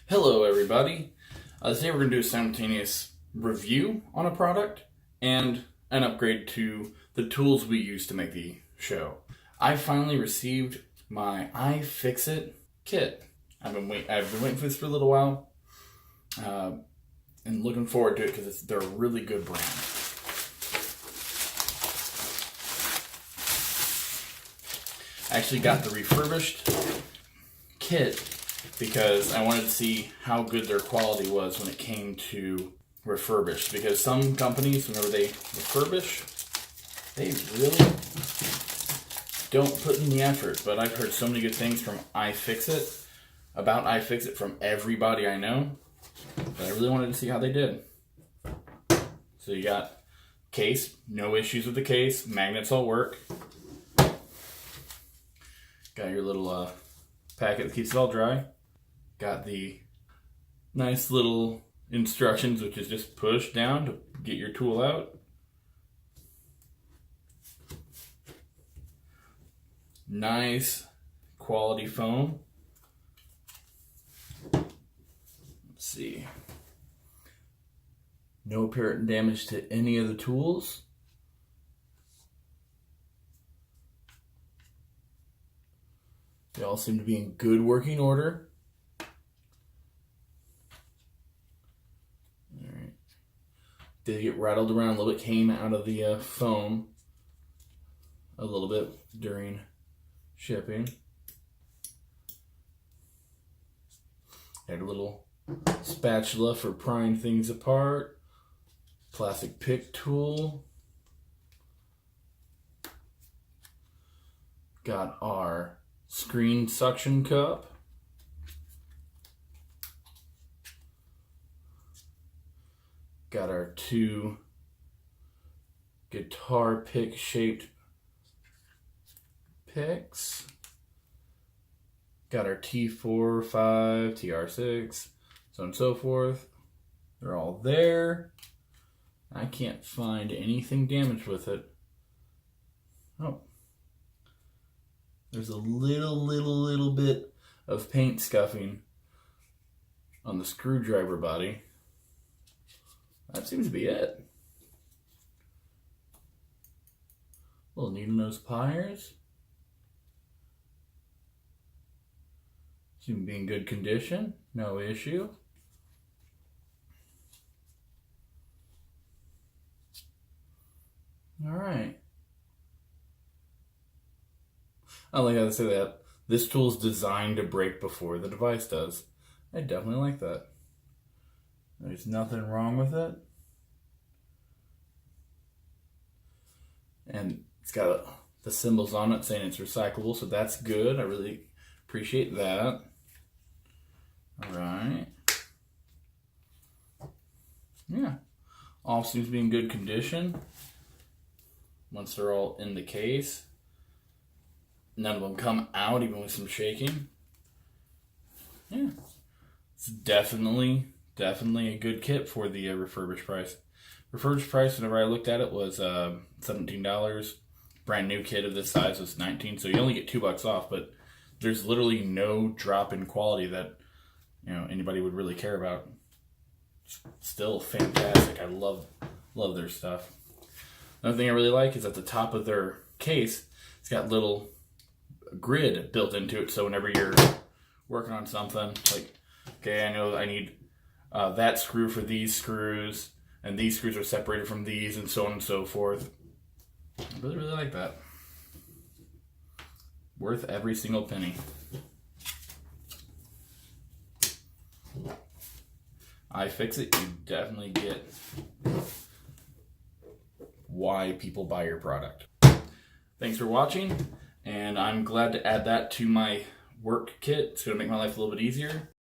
Hello everybody. Today we're going to do a simultaneous review on a product and an upgrade to the tools we use to make the show. I finally received my IFIXIT kit. I've been waiting for this for a little while and looking forward to it because they're a really good brand. I actually got the Refurbished kit because I wanted to see how good their quality was when it came to refurbished. Because some companies, whenever they refurbish, they really don't put in the effort. But I've heard so many good things from IFIXIT, about IFIXIT from everybody I know, that I really wanted to see how they did. So you got case, no issues with the case, magnets all work. Got your little packet that keeps it all dry. Got the nice little instructions, which is just push down to get your tool out. Nice quality foam. Let's see. No apparent damage to any of the tools. They all seem to be in good working order. Alright. Did get rattled around a little bit, came out of the foam a little bit during shipping. Had a little spatula for prying things apart. Plastic pick tool. Got our screen suction cup. Got our two guitar pick shaped picks. Got our T4, 5, TR6, so on and so forth. They're all there. I can't find anything damaged with it. Oh. There's a little bit of paint scuffing on the screwdriver body. That seems to be it. Little needle nose pliers. Seem to be in good condition. No issue. Alright. I like how they say that. This tool is designed to break before the device does. I definitely like that. There's nothing wrong with it. And it's got the symbols on it saying it's recyclable, so that's good. I really appreciate that. Alright. Yeah. All seems to be in good condition. Once they're all in the case. None of them come out, even with some shaking. Yeah. It's definitely a good kit for the refurbished price. Refurbished price, whenever I looked at it, was $17. Brand new kit of this size was $19, so you only get $2 off, but there's literally no drop in quality that anybody would really care about. It's still fantastic. I love their stuff. Another thing I really like is at the top of their case, it's got little grid built into it, so whenever you're working on something, like, okay, I know I need that screw for these screws, and these screws are separated from these, and so on and so forth. I really like that. Worth every single penny. IFIXIT, you definitely get why people buy your product. Thanks for watching, and I'm glad to add that to my work kit. It's going to make my life a little bit easier.